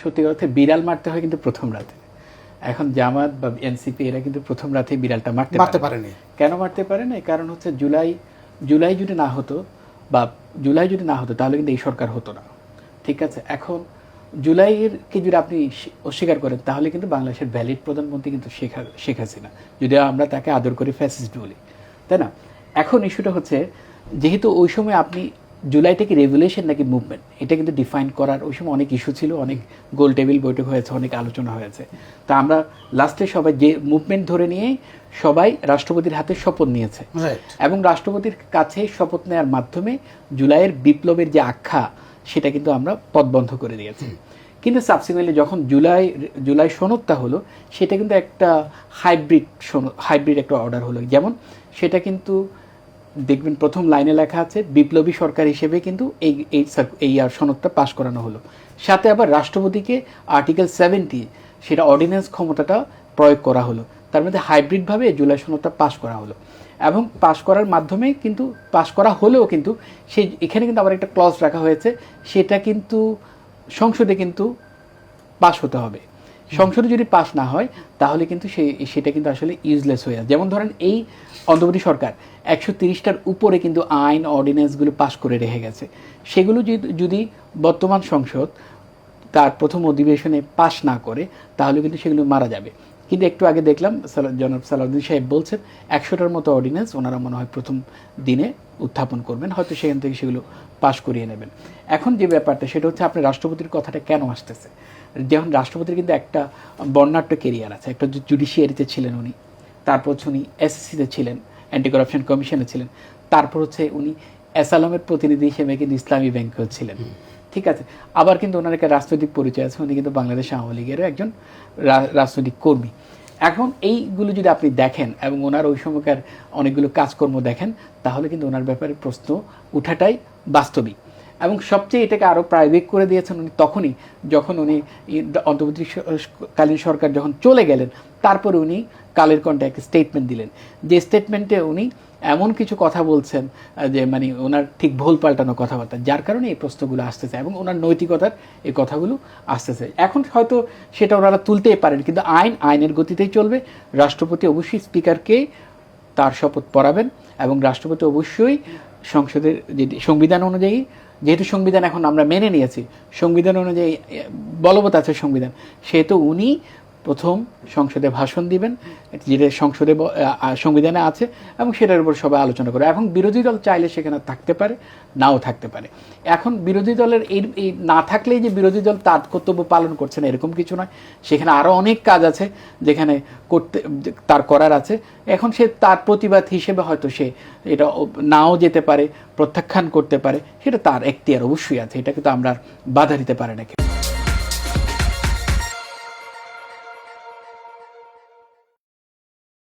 সত্যি কথা বিড়াল মারতে হয় কিন্তু প্রথম রাতে। এখন জামাত বা এনসিপি এরা কিন্তু প্রথম রাতে বিড়ালটা মারতে পারেনি। কেন মারতে পারে না? কারণ হচ্ছে জুলাই যদি না হতো তাহলে কিন্তু এই সরকার হতো না। ঠিক আছে, এখন জুলাইয়েরকে যদি আপনি অস্বীকার করেন তাহলে কিন্তু বাংলাদেশের ভ্যালিড প্রধানমন্ত্রী কিন্তু শেখ হাসিনা, যদি আমরা তাকে আদর করে ফ্যাসিস্ট বলি, তাই না? এখন ইস্যুটা হচ্ছে যেহেতু ওই সময় আপনি জুলাইটা কি রেভলিউশন নাকি মুভমেন্ট, এটা কিন্তু ডিফাইন করার ওই সময় অনেক ইস্যু ছিল, অনেক গোল টেবিল বৈঠক হয়েছে, অনেক আলোচনা হয়েছে। তা আমরা লাস্টে সবাই যে মুভমেন্ট ধরে নিয়ে সবাই রাষ্ট্রপতির হাতে শপথ নিয়েছে এবং রাষ্ট্রপতির কাছে শপথ নেওয়ার মাধ্যমে জুলাইয়ের বিপ্লবের যে আখ্যা সেটা কিন্তু আমরা পথবন্ধ করে দিয়েছি। কিন্তু সাবসিকুয়েন্টলি যখন জুলাই সনদটা হলো, সেটা কিন্তু একটা হাইব্রিড একটা অর্ডার হলো। যেমন সেটা কিন্তু দেখবেন প্রথম লাইনে লেখা আছে বিপ্লবী সরকার হিসেবে কিন্তু এই সনদটা পাশ করানো হলো। সাথে আবার রাষ্ট্রপতিকে আর্টিকেল 70 সেটা অর্ডিন্যান্স ক্ষমতাটা প্রয়োগ করা হলো। তার মধ্যে হাইব্রিডভাবে জুলাই সনদটা পাশ করা হলো এবং পাশ করার মাধ্যমে কিন্তু পাশ করা হলেও কিন্তু এখানে কিন্তু আবার একটা ক্লজ রাখা হয়েছে, সেটা কিন্তু সংসদে কিন্তু পাশ হতে হবে। সংসদে যদি পাশ না হয় তাহলে কিন্তু সেটা কিন্তু আসলে ইউজলেস হয়ে যায়। যেমন ধরেন এই অন্তর্বর্তী সরকার 130টার উপরে কিন্তু আইন অর্ডিন্যান্সগুলো পাশ করে রেখে গেছে। সেগুলো যদি বর্তমান সংসদ তার প্রথম অধিবেশনে পাশ না করে তাহলে কিন্তু সেগুলো মারা যাবে। কিন্তু একটু আগে দেখলাম জনাব সালাউদ্দিন সাহেব বলছেন 100টার মতো অর্ডিন্যান্স ওনারা মনে হয় প্রথম দিনে উত্থাপন করবেন, হয়তো সেখান থেকে সেগুলো পাশ করিয়ে নেবেন। এখন যে ব্যাপারটা সেটা হচ্ছে আপনার রাষ্ট্রপতির কথাটা কেন আসতেছে। যেমন রাষ্ট্রপতির কিন্তু একটা বর্ণাঢ্য কেরিয়ার আছে, একটা জুডিশিয়ারিতে ছিলেন উনি, তারপর হচ্ছে উনি এসএসসিতে ছিলেন, অ্যান্টি কারাপশন কমিশনে ছিলেন, তারপর হচ্ছে উনি অ্যাসালামের প্রতিনিধি হিসেবে কিন্তু ইসলামী ব্যাংকেও ছিলেন। ঠিক আছে, আবার কিন্তু ওনার একটা রাজনৈতিক পরিচয় আছে, উনি কিন্তু বাংলাদেশ আওয়ামী লীগেরও একজন রাজনৈতিক কর্মী। এখন এইগুলো যদি আপনি দেখেন এবং ওনার ওই সময়কার অনেকগুলো কাজকর্ম দেখেন তাহলে কিন্তু ওনার ব্যাপারে প্রশ্ন উঠাটাই বাস্তবিক। এবং সবচেয়ে এটাকে আরও প্রায়োগিক করে দিয়েছেন উনি তখনই যখন উনি অন্তর্বর্তীকালীন সরকার যখন চলে গেলেন, তারপরে উনি কালের কণ্ঠে একটা স্টেটমেন্ট দিলেন, যে স্টেটমেন্টে উনি এমন কিছু কথা বলছেন যে মানে ওনার ঠিক ভুল পাল্টানো কথাবার্তা, যার কারণে এই প্রশ্নগুলো আসতেছে এবং ওনার নৈতিকতার এই কথাগুলো আসতেছে। এখন হয়তো সেটা ওনারা তুলতেই পারেন, কিন্তু আইনের গতিতেই চলবে। রাষ্ট্রপতি অবশ্যই স্পিকারকে তার শপথ পড়াবেন এবং রাষ্ট্রপতি অবশ্যই সংসদের যে সংবিধান অনুযায়ী, যেহেতু সংবিধান এখন আমরা মেনে নিয়েছি, সংবিধান অনুযায়ী বলবৎ আছে সংবিধান, সেহেতু উনি প্রথম সংসদে ভাষণ দিবেন, যেটা সংবিধানে আছে এবং সেটার উপর সবাই আলোচনা করে। এখন বিরোধী দল চাইলে সেখানে থাকতে পারে, নাও থাকতে পারে। এখন বিরোধী দলের এই না থাকলেই যে বিরোধী দল তার কর্তব্য পালন করছে না এরকম কিছু নয়, সেখানে আরও অনেক কাজ আছে যেখানে তার করার আছে। এখন সে তার প্রতিবাদ হিসেবে হয়তো সে এটা নাও যেতে পারে, প্রত্যাখ্যান করতে পারে, সেটা তার এখতিয়ার অবশ্যই আছে, এটাকে তো আমরা বাধা দিতে পারি না।